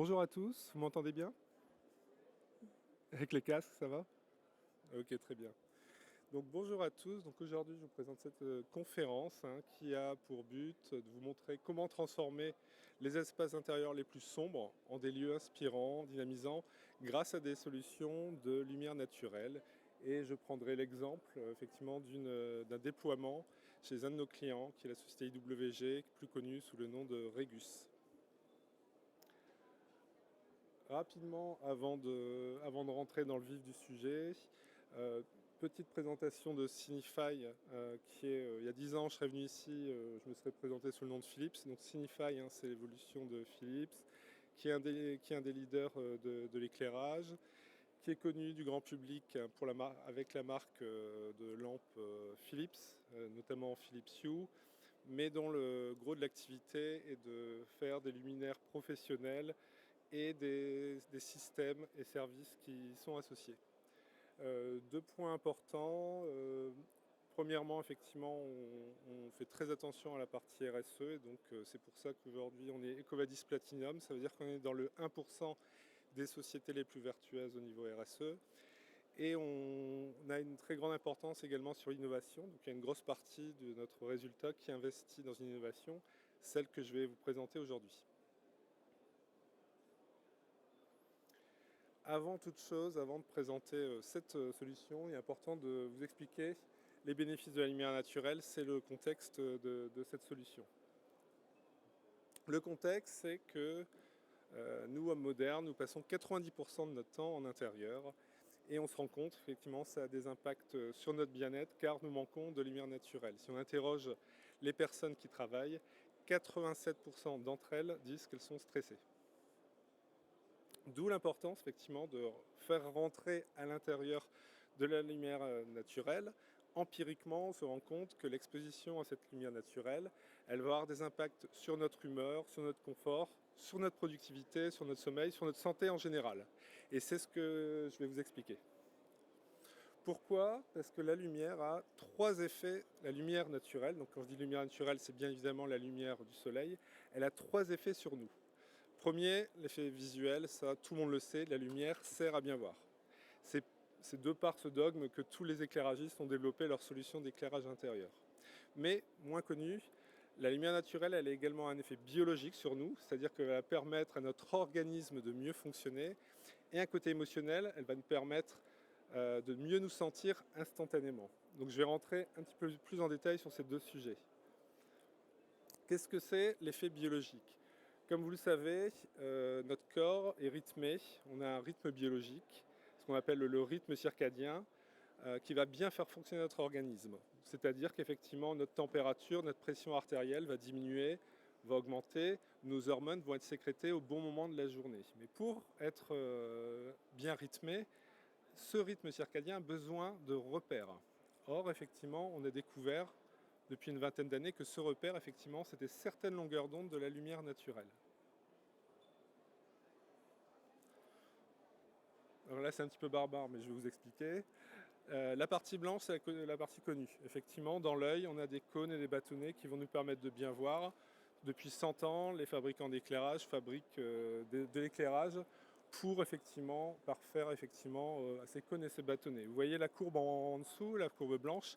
Bonjour à tous, vous m'entendez bien? Avec les casques, ça va? Ok, très bien. Donc bonjour à tous, donc aujourd'hui je vous présente cette conférence qui a pour but de vous montrer comment transformer les espaces intérieurs les plus sombres en des lieux inspirants, dynamisants, grâce à des solutions de lumière naturelle. Et je prendrai l'exemple effectivement d'un déploiement chez un de nos clients, qui est la société IWG, plus connue sous le nom de Regus. Rapidement, avant de rentrer dans le vif du sujet, euh, petite présentation de Signify, il y a 10 ans, je serais venu ici, je me serais présenté sous le nom de Philips. Donc Signify, c'est l'évolution de Philips, qui est un des leaders de l'éclairage, qui est connu du grand public avec la marque de lampes Philips, notamment Philips Hue, mais dont le gros de l'activité est de faire des luminaires professionnels et des systèmes et services qui y sont associés. Deux points importants. Premièrement, effectivement, on fait très attention à la partie RSE, et donc c'est pour ça qu'aujourd'hui on est EcoVadis Platinum. Ça veut dire qu'on est dans le 1% des sociétés les plus vertueuses au niveau RSE. Et on a une très grande importance également sur l'innovation. Donc il y a une grosse partie de notre résultat qui investit dans une innovation, celle que je vais vous présenter aujourd'hui. Avant toute chose, avant de présenter cette solution, il est important de vous expliquer les bénéfices de la lumière naturelle. C'est le contexte de cette solution. Le contexte, c'est que nous, hommes modernes, nous passons 90% de notre temps en intérieur, et on se rend compte effectivement ça a des impacts sur notre bien-être car nous manquons de lumière naturelle. Si on interroge les personnes qui travaillent, 87% d'entre elles disent qu'elles sont stressées. D'où l'importance effectivement de faire rentrer à l'intérieur de la lumière naturelle. Empiriquement, on se rend compte que l'exposition à cette lumière naturelle, elle va avoir des impacts sur notre humeur, sur notre confort, sur notre productivité, sur notre sommeil, sur notre santé en général. Et c'est ce que je vais vous expliquer. Pourquoi? Parce que la lumière a trois effets. La lumière naturelle, donc quand je dis lumière naturelle, c'est bien évidemment la lumière du soleil, elle a trois effets sur nous. Premier, l'effet visuel, ça tout le monde le sait, la lumière sert à bien voir. C'est de par ce dogme que tous les éclairagistes ont développé leur solution d'éclairage intérieur. Mais, moins connu, la lumière naturelle, elle a également un effet biologique sur nous, c'est-à-dire qu'elle va permettre à notre organisme de mieux fonctionner, et un côté émotionnel, elle va nous permettre de mieux nous sentir instantanément. Donc je vais rentrer un petit peu plus en détail sur ces deux sujets. Qu'est-ce que c'est l'effet biologique? Comme vous le savez, notre corps est rythmé, on a un rythme biologique, ce qu'on appelle le rythme circadien, qui va bien faire fonctionner notre organisme. C'est-à-dire qu'effectivement, notre température, notre pression artérielle va diminuer, va augmenter, nos hormones vont être sécrétées au bon moment de la journée. Mais pour être bien rythmé, ce rythme circadien a besoin de repères. Or, effectivement, on a découvert depuis une vingtaine d'années que ce repère, effectivement, c'était certaines longueurs d'onde de la lumière naturelle. Alors là, c'est un petit peu barbare, mais je vais vous expliquer. La partie blanche, c'est la partie connue. Effectivement, dans l'œil, on a des cônes et des bâtonnets qui vont nous permettre de bien voir. Depuis 100 ans, les fabricants d'éclairage fabriquent de l'éclairage pour effectivement parfaire effectivement ces cônes et ces bâtonnets. Vous voyez la courbe en dessous, la courbe blanche,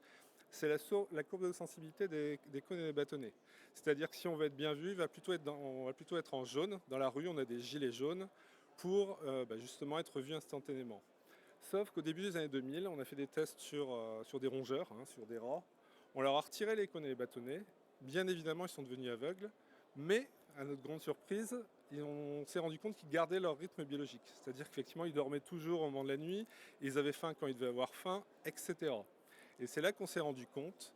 c'est la courbe de sensibilité des cônes et des bâtonnets. C'est-à-dire que si on veut être bien vu, on va plutôt être en jaune. Dans la rue, on a des gilets jaunes pour justement être vu instantanément. Sauf qu'au début des années 2000, on a fait des tests sur des rongeurs, sur des rats. On leur a retiré les cônes et les bâtonnets. Bien évidemment, ils sont devenus aveugles. Mais, à notre grande surprise, on s'est rendu compte qu'ils gardaient leur rythme biologique. C'est-à-dire qu'effectivement, ils dormaient toujours au moment de la nuit, ils avaient faim quand ils devaient avoir faim, etc. Et c'est là qu'on s'est rendu compte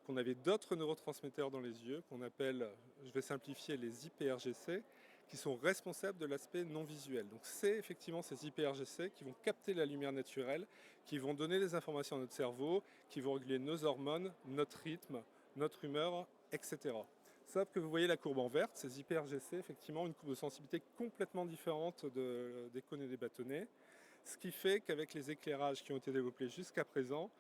qu'on avait d'autres neurotransmetteurs dans les yeux, qu'on appelle, je vais simplifier, les IPRGC, qui sont responsables de l'aspect non visuel. Donc c'est effectivement ces IPRGC qui vont capter la lumière naturelle, qui vont donner des informations à notre cerveau, qui vont réguler nos hormones, notre rythme, notre humeur, etc. Sauf que vous voyez la courbe en verte, ces IPRGC, effectivement, une courbe de sensibilité complètement différente des cônes et des bâtonnets, ce qui fait qu'avec les éclairages qui ont été développés jusqu'à présent,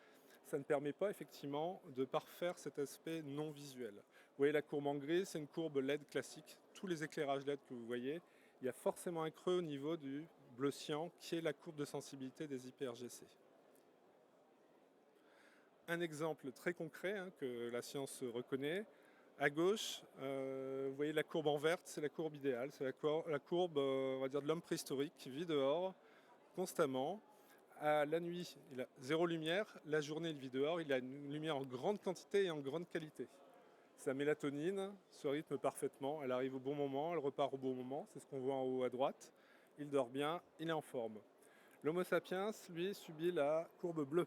ça ne permet pas effectivement de parfaire cet aspect non visuel. Vous voyez la courbe en gris, c'est une courbe LED classique. Tous les éclairages LED que vous voyez, il y a forcément un creux au niveau du bleu cyan qui est la courbe de sensibilité des IPRGC. Un exemple très concret que la science reconnaît. À gauche, vous voyez la courbe en verte, c'est la courbe idéale, c'est la courbe on va dire, de l'homme préhistorique qui vit dehors constamment. À la nuit, il a zéro lumière, la journée, il vit dehors, il a une lumière en grande quantité et en grande qualité. Sa mélatonine se rythme parfaitement, elle arrive au bon moment, elle repart au bon moment, c'est ce qu'on voit en haut à droite. Il dort bien, il est en forme. L'Homo sapiens, lui, subit la courbe bleue.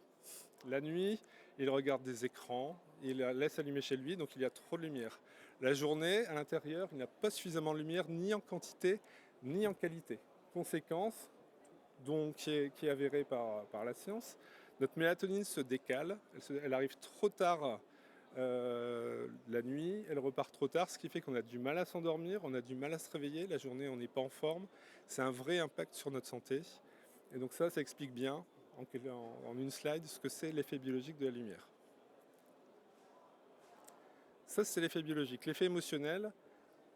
La nuit, il regarde des écrans, il laisse allumer chez lui, donc il y a trop de lumière. La journée, à l'intérieur, il n'y a pas suffisamment de lumière, ni en quantité, ni en qualité. Conséquence, donc, qui est avérée par la science, notre mélatonine se décale, elle arrive trop tard la nuit, elle repart trop tard, ce qui fait qu'on a du mal à s'endormir, on a du mal à se réveiller, la journée on n'est pas en forme, c'est un vrai impact sur notre santé. Et donc ça explique bien en une slide ce que c'est l'effet biologique de la lumière. Ça c'est l'effet biologique. L'effet émotionnel,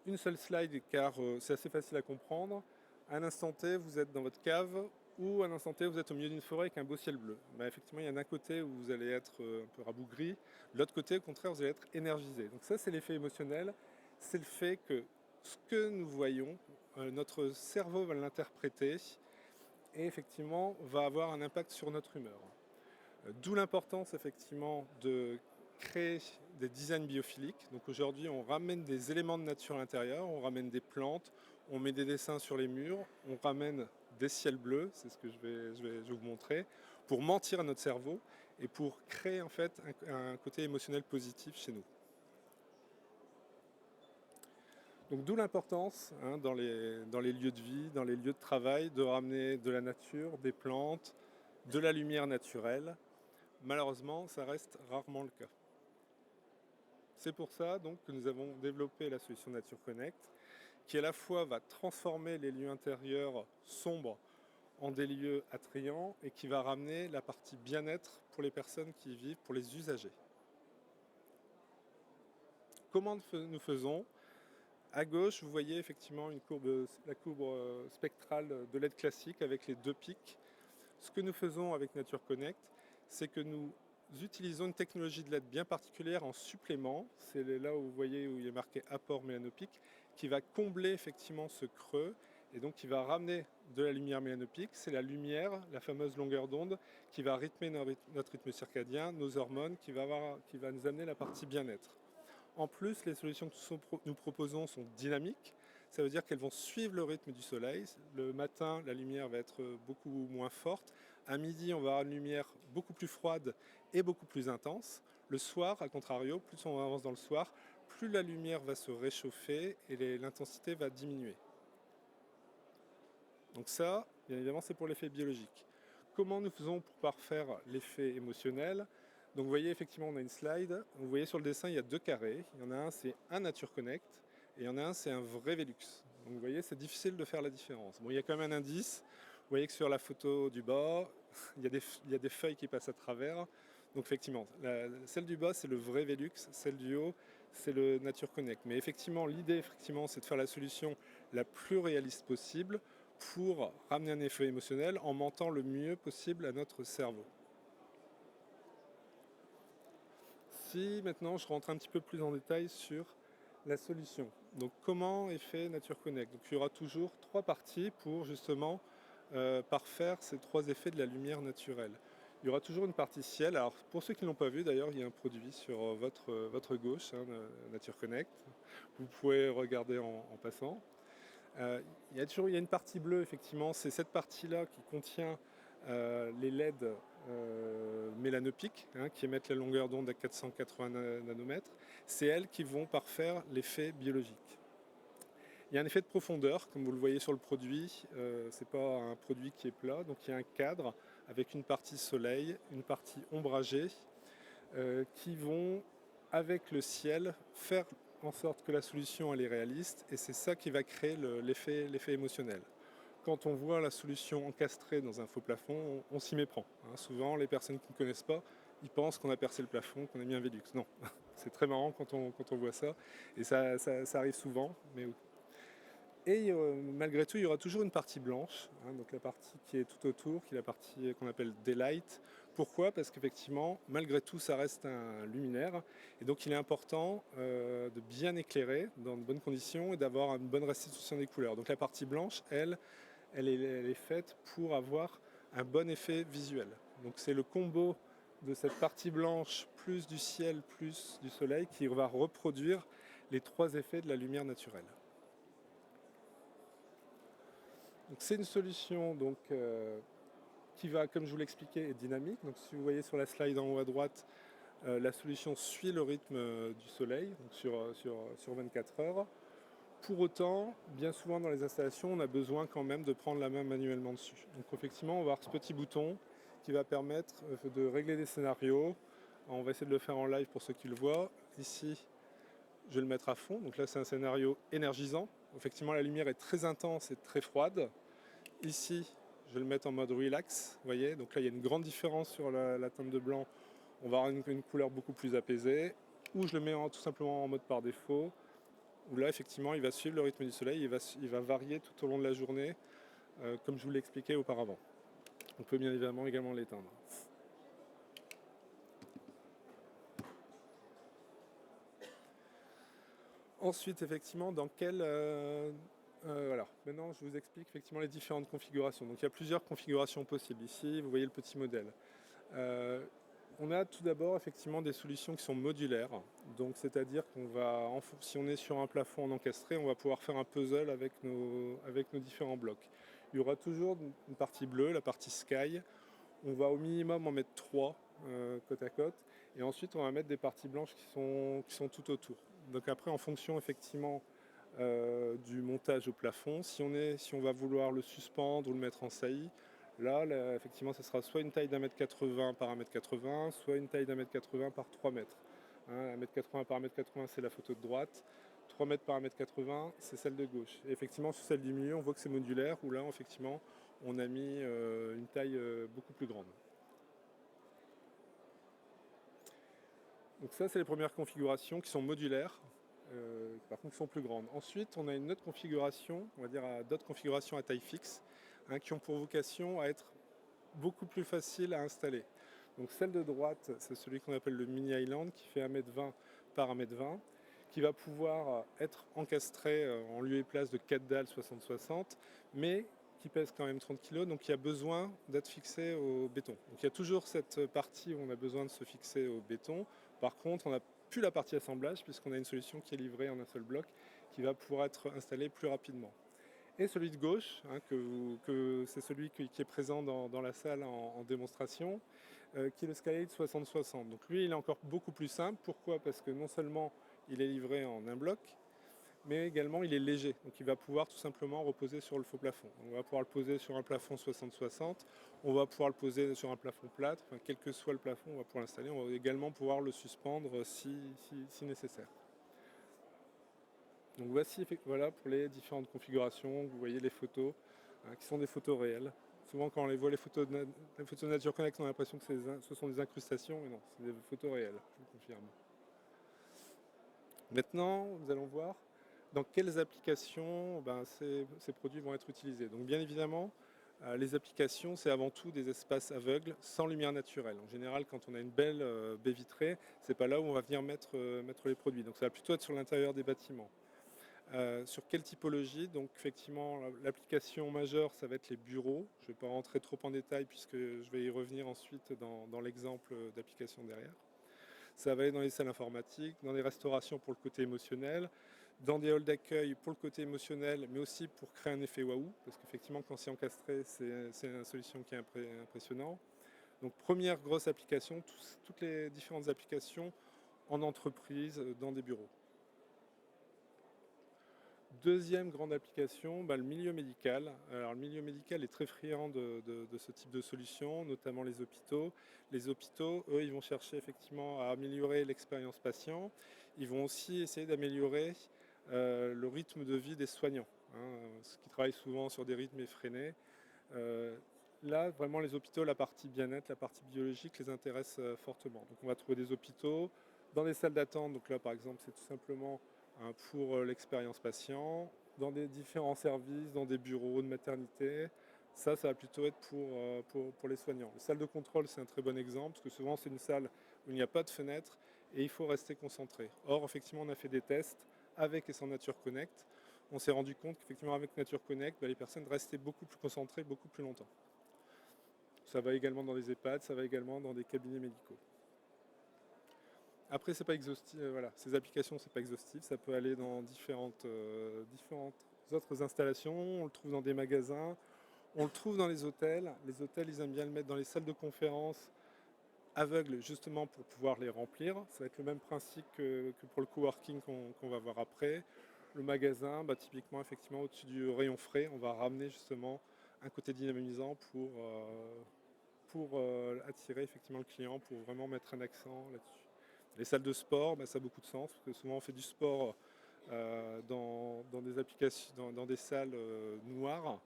une seule slide car c'est assez facile à comprendre. À un instant T, vous êtes dans votre cave ou à un instant T, vous êtes au milieu d'une forêt avec un beau ciel bleu. Ben, effectivement, il y en a un côté où vous allez être un peu rabougri, de l'autre côté, au contraire, vous allez être énergisé. Donc ça, c'est l'effet émotionnel. C'est le fait que ce que nous voyons, notre cerveau va l'interpréter et effectivement va avoir un impact sur notre humeur. D'où l'importance effectivement de créer des designs biophiliques. Donc aujourd'hui on ramène des éléments de nature à l'intérieur, on ramène des plantes, on met des dessins sur les murs, on ramène des ciels bleus, c'est ce que je vais vous montrer, pour mentir à notre cerveau et pour créer en fait un côté émotionnel positif chez nous. Donc d'où l'importance dans les lieux de vie, dans les lieux de travail, de ramener de la nature, des plantes, de la lumière naturelle. Malheureusement, ça reste rarement le cas. C'est pour ça donc, que nous avons développé la solution Nature Connect, qui à la fois va transformer les lieux intérieurs sombres en des lieux attrayants et qui va ramener la partie bien-être pour les personnes qui y vivent, pour les usagers. Comment nous faisons ? À gauche, vous voyez effectivement la courbe spectrale de LED classique avec les deux pics. Ce que nous faisons avec Nature Connect, c'est que nous utilisons une technologie de LED bien particulière en supplément. C'est là où vous voyez où il est marqué apport mélanopique, qui va combler effectivement ce creux et donc qui va ramener de la lumière mélanopique. C'est la lumière, la fameuse longueur d'onde, qui va rythmer notre rythme circadien, nos hormones, qui va nous amener la partie bien-être. En plus, les solutions que nous proposons sont dynamiques. Ça veut dire qu'elles vont suivre le rythme du soleil. Le matin, la lumière va être beaucoup moins forte. À midi, on va avoir une lumière beaucoup plus froide et beaucoup plus intense. Le soir, à contrario, plus on avance dans le soir, plus la lumière va se réchauffer et l'intensité va diminuer. Donc ça, bien évidemment, c'est pour l'effet biologique. Comment nous faisons pour parfaire l'effet émotionnel ? Donc vous voyez effectivement on a une slide, vous voyez sur le dessin il y a deux carrés, il y en a un c'est un Nature Connect et il y en a un c'est un vrai Velux. Donc vous voyez c'est difficile de faire la différence. Bon il y a quand même un indice, vous voyez que sur la photo du bas il y a des feuilles qui passent à travers. Donc effectivement celle du bas c'est le vrai Velux, celle du haut c'est le Nature Connect. Mais effectivement l'idée effectivement c'est de faire la solution la plus réaliste possible pour ramener un effet émotionnel en mentant le mieux possible à notre cerveau. Si maintenant je rentre un petit peu plus en détail sur la solution. Donc comment est fait Nature Connect ? Donc il y aura toujours trois parties pour justement parfaire ces trois effets de la lumière naturelle. Il y aura toujours une partie ciel. Alors pour ceux qui ne l'ont pas vu d'ailleurs, il y a un produit sur votre gauche, Nature Connect. Vous pouvez regarder en passant. Il y a une partie bleue effectivement, c'est cette partie-là qui contient les LED mélanopiques qui émettent la longueur d'onde à 480 nanomètres, c'est elles qui vont parfaire l'effet biologique. Il y a un effet de profondeur, comme vous le voyez sur le produit, c'est pas un produit qui est plat, donc il y a un cadre avec une partie soleil, une partie ombragée, qui vont, avec le ciel, faire en sorte que la solution elle est réaliste, et c'est ça qui va créer l'effet émotionnel. Quand on voit la solution encastrée dans un faux plafond, on s'y méprend. Souvent, les personnes qui ne connaissent pas, ils pensent qu'on a percé le plafond, qu'on a mis un Velux. Non, c'est très marrant quand on voit ça, et ça arrive souvent. Mais Et malgré tout, il y aura toujours une partie blanche, hein, donc la partie qui est tout autour, qui est la partie qu'on appelle daylight. Pourquoi? Parce qu'effectivement, malgré tout, ça reste un luminaire. Et donc, il est important de bien éclairer dans de bonnes conditions et d'avoir une bonne restitution des couleurs. Donc, la partie blanche, elle est faite pour avoir un bon effet visuel. Donc, c'est le combo de cette partie blanche, plus du ciel, plus du soleil, qui va reproduire les trois effets de la lumière naturelle. C'est une solution donc, qui va, comme je vous l'expliquais, être dynamique. Donc si vous voyez sur la slide en haut à droite, la solution suit le rythme du soleil donc sur 24 heures. Pour autant, bien souvent dans les installations, on a besoin quand même de prendre la main manuellement dessus. Donc effectivement, on va avoir ce petit bouton qui va permettre de régler des scénarios. On va essayer de le faire en live pour ceux qui le voient. Ici, je vais le mettre à fond. Donc là, c'est un scénario énergisant. Effectivement, la lumière est très intense et très froide. Ici, je vais le mettre en mode relax. Vous voyez, donc là, il y a une grande différence sur la teinte de blanc. On va avoir une couleur beaucoup plus apaisée. Ou je le mets tout simplement en mode par défaut. Où là, effectivement, il va suivre le rythme du soleil. Il va varier tout au long de la journée, comme je vous l'ai expliqué auparavant. On peut bien évidemment également l'éteindre. Ensuite, effectivement, dans quel... voilà. Maintenant, je vous explique effectivement les différentes configurations. Donc, il y a plusieurs configurations possibles. Ici, vous voyez le petit modèle. On a tout d'abord effectivement des solutions qui sont modulaires. Donc, c'est-à-dire qu'on va, si on est sur un plafond en encastré, on va pouvoir faire un puzzle avec nos différents blocs. Il y aura toujours une partie bleue, la partie sky. On va au minimum en mettre 3 côte à côte. Et ensuite, on va mettre des parties blanches qui sont tout autour. Donc après, en fonction effectivement du montage au plafond, si on va vouloir le suspendre ou le mettre en saillie, là, effectivement, ça sera soit une taille d'1,80 m par 1,80 m, soit une taille d'1,80 m par 3 mètres. 1,80 m par 1,80 m, c'est la photo de droite. 3 mètres par 1,80 m, c'est celle de gauche. Et effectivement, sur celle du milieu, on voit que c'est modulaire, où là, effectivement, on a mis une taille beaucoup plus grande. Donc ça, c'est les premières configurations qui sont modulaires, par contre qui sont plus grandes. Ensuite, on a une autre configuration, on va dire d'autres configurations à taille fixe, hein, qui ont pour vocation à être beaucoup plus faciles à installer. Donc celle de droite, c'est celui qu'on appelle le Mini Island, qui fait 1,20 m par 1,20 m, qui va pouvoir être encastré en lieu et place de 4 dalles 60-60, mais qui pèse quand même 30 kg, donc il y a besoin d'être fixé au béton. Donc il y a toujours cette partie où on a besoin de se fixer au béton. Par contre, on n'a plus la partie assemblage, puisqu'on a une solution qui est livrée en un seul bloc, qui va pouvoir être installée plus rapidement. Et celui de gauche, hein, c'est celui qui est présent dans la salle en démonstration, qui est le Skylight 60-60. Donc lui, il est encore beaucoup plus simple. Pourquoi? Parce que non seulement il est livré en un bloc, mais également il est léger. Donc il va pouvoir tout simplement reposer sur le faux plafond. On va pouvoir le poser sur un plafond 60-60, on va pouvoir le poser sur un plafond plâtre, enfin, quel que soit le plafond, on va pouvoir l'installer. On va également pouvoir le suspendre si nécessaire. Donc voici voilà pour les différentes configurations. Vous voyez les photos, hein, qui sont des photos réelles. Souvent quand on les voit les photos de Nature Connect, on a l'impression que ce sont des incrustations, mais non, c'est des photos réelles, je vous confirme. Maintenant, nous allons voir dans quelles applications ces produits vont être utilisés. Donc bien évidemment, les applications, c'est avant tout des espaces aveugles sans lumière naturelle. En général, quand on a une belle baie vitrée, c'est pas là où on va venir mettre les produits. Donc ça va plutôt être sur l'intérieur des bâtiments. Sur quelle typologie? Donc effectivement, l'application majeure, ça va être les bureaux. Je ne vais pas rentrer trop en détail puisque je vais y revenir ensuite dans l'exemple d'application derrière. Ça va aller dans les salles informatiques, dans les restaurations pour le côté émotionnel, dans des halls d'accueil pour le côté émotionnel, mais aussi pour créer un effet waouh, parce qu'effectivement, quand c'est encastré, c'est une solution qui est impressionnant. Donc, première grosse application, toutes les différentes applications en entreprise, dans des bureaux. Deuxième grande application, le milieu médical. Alors, le milieu médical est très friand de ce type de solution, notamment les hôpitaux. Les hôpitaux, eux, ils vont chercher effectivement à améliorer l'expérience patient. Ils vont aussi essayer d'améliorer le rythme de vie des soignants, hein, qui travaillent souvent sur des rythmes effrénés. Là, vraiment, les hôpitaux, la partie bien-être, la partie biologique les intéresse fortement. Donc, on va trouver des hôpitaux dans des salles d'attente. Donc là, par exemple, c'est tout simplement pour l'expérience patient, dans des différents services, dans des bureaux de maternité. Ça va plutôt être pour les soignants. La salle de contrôle, c'est un très bon exemple, parce que souvent c'est une salle où il n'y a pas de fenêtre et il faut rester concentré. Or, effectivement, on a fait des tests avec et sans Nature Connect. On s'est rendu compte qu'effectivement, avec Nature Connect, les personnes restaient beaucoup plus concentrées, beaucoup plus longtemps. Ça va également dans les EHPAD, ça va également dans des cabinets médicaux. Après, c'est pas exhaustif, voilà, ces applications, c'est pas exhaustif, ça peut aller dans différentes autres installations, on le trouve dans des magasins, on le trouve dans les hôtels. Les hôtels, ils aiment bien le mettre dans les salles de conférence aveugles, justement pour pouvoir les remplir. Ça va être le même principe que pour le coworking qu'on va voir après. Le magasin, typiquement, effectivement, au-dessus du rayon frais, on va ramener justement un côté dynamisant pour attirer effectivement le client, pour vraiment mettre un accent là-dessus. Les salles de sport, ça a beaucoup de sens, parce que souvent on fait du sport dans des applications, dans des salles noires.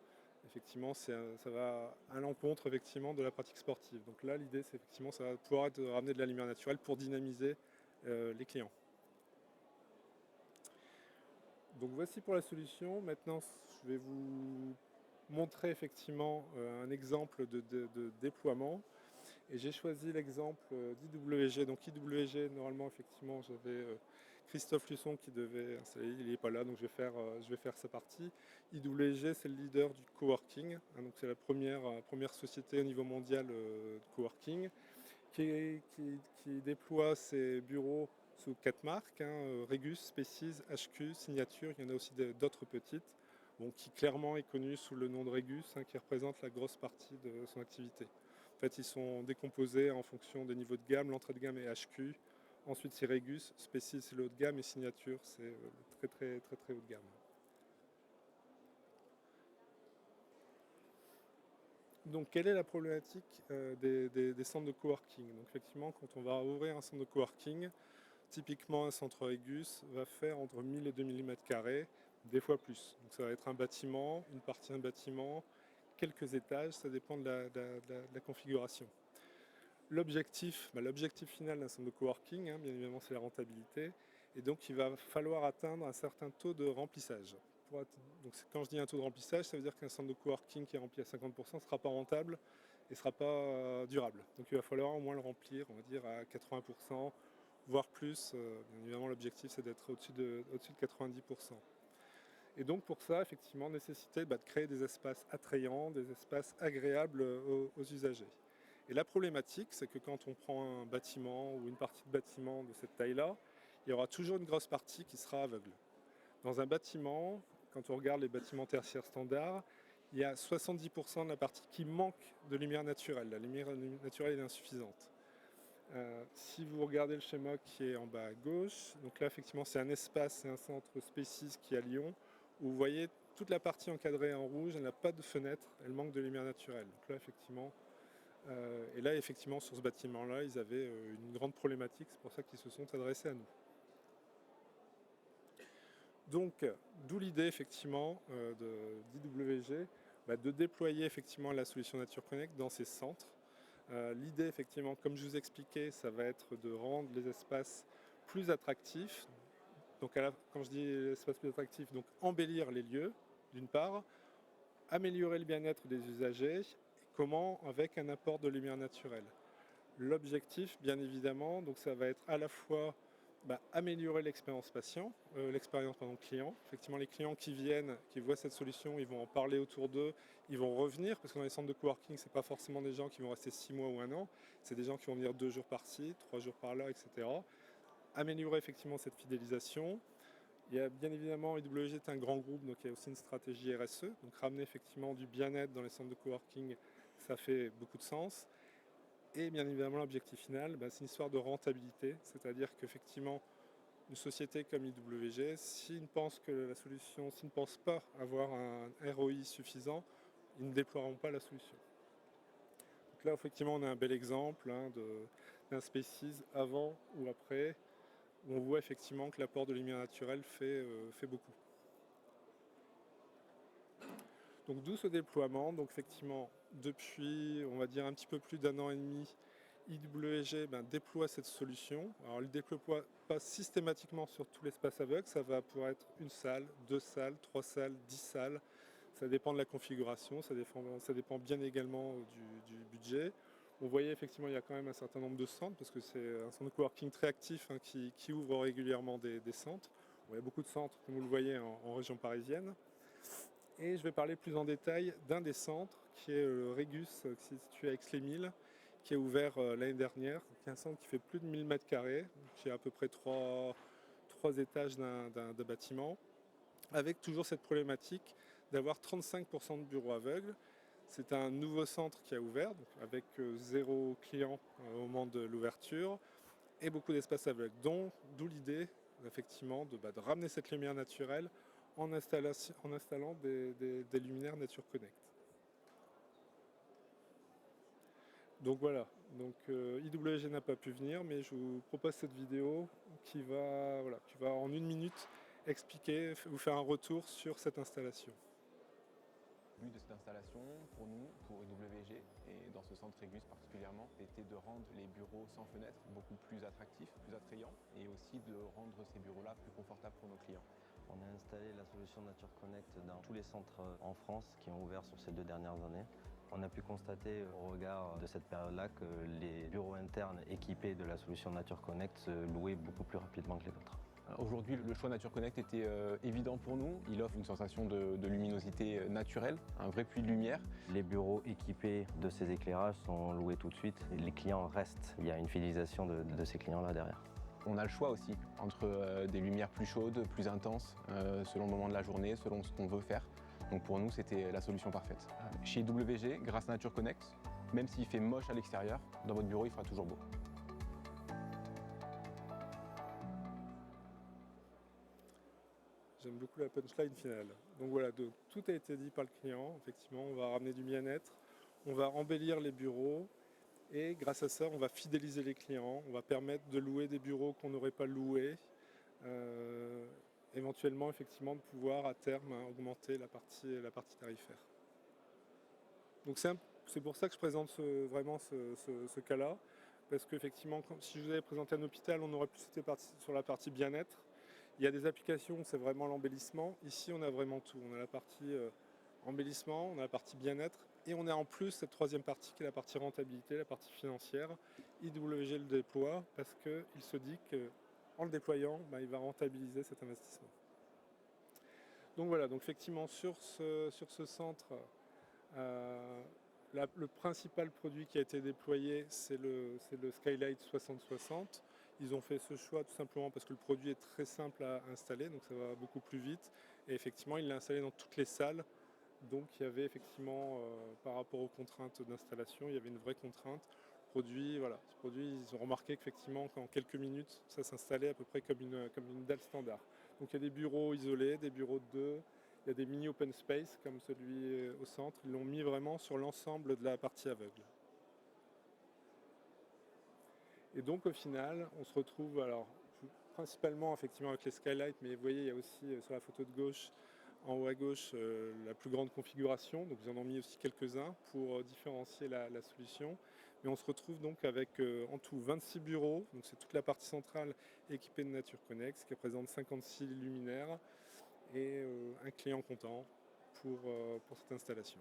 Effectivement, ça va à l'encontre effectivement de la pratique sportive. Donc là, l'idée, c'est effectivement, ça va pouvoir être de ramener de la lumière naturelle pour dynamiser les clients. Donc voici pour la solution. Maintenant, je vais vous montrer effectivement un exemple de déploiement. Et j'ai choisi l'exemple d'IWG. Donc IWG, normalement, effectivement, j'avais Christophe Luçon qui devait installer, il n'est pas là, donc je vais faire sa partie. IWG, c'est le leader du coworking, donc c'est la première société au niveau mondial de coworking, qui déploie ses bureaux sous 4 marques, Regus, Spaces, HQ, Signature, il y en a aussi d'autres petites, qui clairement est connu sous le nom de Regus, qui représente la grosse partie de son activité. En fait, ils sont décomposés en fonction des niveaux de gamme. L'entrée de gamme est HQ, ensuite c'est Regus, Spaces c'est le haut de gamme et Signature c'est le très haut de gamme. Donc quelle est la problématique des centres de coworking? Donc effectivement, quand on va ouvrir un centre de coworking, typiquement un centre Regus va faire entre 1000 et 2000 m², des fois plus. Donc ça va être un bâtiment, une partie d'un bâtiment, quelques étages, ça dépend de la configuration. L'objectif final d'un centre de coworking, bien évidemment, c'est la rentabilité. Et donc, il va falloir atteindre un certain taux de remplissage. Donc, quand je dis un taux de remplissage, ça veut dire qu'un centre de coworking qui est rempli à 50% ne sera pas rentable et ne sera pas durable. Donc, il va falloir au moins le remplir, on va dire, à 80%, voire plus. Bien évidemment, l'objectif, c'est d'être au-dessus de 90%. Et donc, pour ça, effectivement, nécessité de créer des espaces attrayants, des espaces agréables aux usagers. Et la problématique, c'est que quand on prend un bâtiment ou une partie de bâtiment de cette taille-là, il y aura toujours une grosse partie qui sera aveugle. Dans un bâtiment, quand on regarde les bâtiments tertiaires standards, il y a 70% de la partie qui manque de lumière naturelle. La lumière naturelle est insuffisante. Si vous regardez le schéma qui est en bas à gauche, donc là effectivement c'est un espace, c'est un centre Spaces qui est à Lyon, où vous voyez toute la partie encadrée en rouge, elle n'a pas de fenêtre, elle manque de lumière naturelle. Donc là effectivement, et là, effectivement, sur ce bâtiment-là, ils avaient une grande problématique. C'est pour ça qu'ils se sont adressés à nous. Donc, d'où l'idée, effectivement, d'IWG, de déployer, effectivement, la solution Nature Connect dans ces centres. L'idée, effectivement, comme je vous expliquais, ça va être de rendre les espaces plus attractifs. Donc, quand je dis espaces plus attractifs, donc embellir les lieux, d'une part, améliorer le bien-être des usagers. Comment? Avec un apport de lumière naturelle. L'objectif, bien évidemment, donc ça va être à la fois améliorer l'expérience patient, l'expérience client. Effectivement, les clients qui viennent, qui voient cette solution, ils vont en parler autour d'eux, ils vont revenir, parce que dans les centres de coworking, c'est pas forcément des gens qui vont rester 6 mois ou 1 an, c'est des gens qui vont venir 2 jours par-ci, 3 jours par-là, etc. Améliorer effectivement cette fidélisation. Il y a bien évidemment, IWG est un grand groupe, donc il y a aussi une stratégie RSE, donc ramener effectivement du bien-être dans les centres de coworking, ça fait beaucoup de sens. Et bien évidemment, l'objectif final, c'est une histoire de rentabilité, c'est-à-dire qu'effectivement, une société comme IWG, s'ils ne pensent pas avoir un ROI suffisant, ils ne déploieront pas la solution. Donc là, effectivement, on a un bel exemple d'un Spaces avant ou après, où on voit effectivement que l'apport de lumière naturelle fait beaucoup. Donc d'où ce déploiement. Donc effectivement, depuis, on va dire un petit peu plus d'1 an et demi, IWG déploie cette solution. Alors, il ne déploie pas systématiquement sur tout l'espace aveugle, ça va pouvoir être une salle, 2 salles, 3 salles, 10 salles. Ça dépend de la configuration, ça dépend bien également du budget. On voyait effectivement il y a quand même un certain nombre de centres, parce que c'est un centre de coworking très actif qui ouvre régulièrement des centres. Bon, il y a beaucoup de centres, comme vous le voyez, en région parisienne. Et je vais parler plus en détail d'un des centres, qui est le Régus, qui est situé à Aix-les-Milles, qui est ouvert l'année dernière, qui est un centre qui fait plus de 1000 m², qui est à peu près 3 étages d'un bâtiment, avec toujours cette problématique d'avoir 35% de bureaux aveugles. C'est un nouveau centre qui a ouvert, donc avec 0 client au moment de l'ouverture, et beaucoup d'espaces aveugles. D'où l'idée, effectivement, de ramener cette lumière naturelle en installant des luminaires Nature Connect. Donc voilà, IWG n'a pas pu venir, mais je vous propose cette vidéo qui va en 1 minute expliquer, vous faire un retour sur cette installation. Le but de cette installation, pour nous, pour IWG, et dans ce centre Régus particulièrement, était de rendre les bureaux sans fenêtre beaucoup plus attractifs, plus attrayants, et aussi de rendre ces bureaux-là plus confortables pour nos clients. On a installé la solution Nature Connect dans tous les centres en France qui ont ouvert sur ces 2 dernières années. On a pu constater au regard de cette période-là que les bureaux internes équipés de la solution Nature Connect se louaient beaucoup plus rapidement que les autres. Aujourd'hui, le choix Nature Connect était évident pour nous. Il offre une sensation de luminosité naturelle, un vrai puits de lumière. Les bureaux équipés de ces éclairages sont loués tout de suite et les clients restent. Il y a une fidélisation de ces clients-là derrière. On a le choix aussi entre des lumières plus chaudes, plus intenses, selon le moment de la journée, selon ce qu'on veut faire. Donc pour nous, c'était la solution parfaite. Chez WG, grâce à Nature Connect, même s'il fait moche à l'extérieur, dans votre bureau, il fera toujours beau. J'aime beaucoup la punchline finale. Donc voilà, tout a été dit par le client. Effectivement, on va ramener du bien-être, on va embellir les bureaux et grâce à ça, on va fidéliser les clients. On va permettre de louer des bureaux qu'on n'aurait pas loués. Éventuellement, effectivement, de pouvoir à terme augmenter la partie tarifaire. Donc c'est pour ça que je présente ce cas-là. Parce qu'effectivement, si je vous avais présenté un hôpital, on aurait plus été sur la partie bien-être. Il y a des applications où c'est vraiment l'embellissement. Ici, on a vraiment tout. On a la partie embellissement, on a la partie bien-être, et on a en plus cette troisième partie qui est la partie rentabilité, la partie financière. IWG le déploie parce qu'il se dit qu'en le déployant, il va rentabiliser cet investissement. Donc voilà, donc effectivement sur ce centre, le principal produit qui a été déployé, c'est le Skylight 6060. Ils ont fait ce choix tout simplement parce que le produit est très simple à installer, donc ça va beaucoup plus vite. Et effectivement, il l'a installé dans toutes les salles. Donc il y avait effectivement, par rapport aux contraintes d'installation, il y avait une vraie contrainte. Ce produit, ils ont remarqué qu'effectivement, qu'en quelques minutes, ça s'installait à peu près comme une dalle standard. Donc il y a des bureaux isolés, des bureaux de 2, il y a des mini open space comme celui au centre. Ils l'ont mis vraiment sur l'ensemble de la partie aveugle. Et donc au final, on se retrouve principalement effectivement avec les skylights, mais vous voyez, il y a aussi sur la photo de gauche, en haut à gauche, la plus grande configuration. Donc ils en ont mis aussi quelques-uns pour différencier la solution. Mais on se retrouve donc avec en tout 26 bureaux. Donc c'est toute la partie centrale équipée de Nature Connect, ce qui représente 56 luminaires et un client content pour cette installation.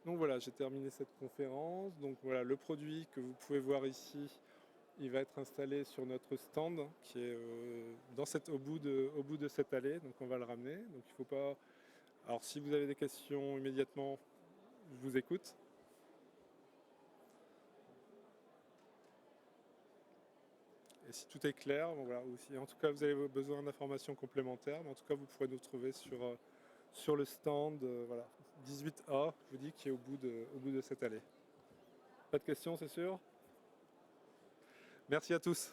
Donc voilà, j'ai terminé cette conférence. Donc voilà, le produit que vous pouvez voir ici, il va être installé sur notre stand qui est au bout de cette allée. Donc on va le ramener. Donc il faut pas. Alors si vous avez des questions immédiatement, je vous écoute. Et si tout est clair, bon, voilà, ou si en tout cas vous avez besoin d'informations complémentaires, mais en tout cas vous pourrez nous trouver sur le stand, voilà, 18A, je vous dis, qui est au bout de cette allée. Pas de questions, c'est sûr? Merci à tous.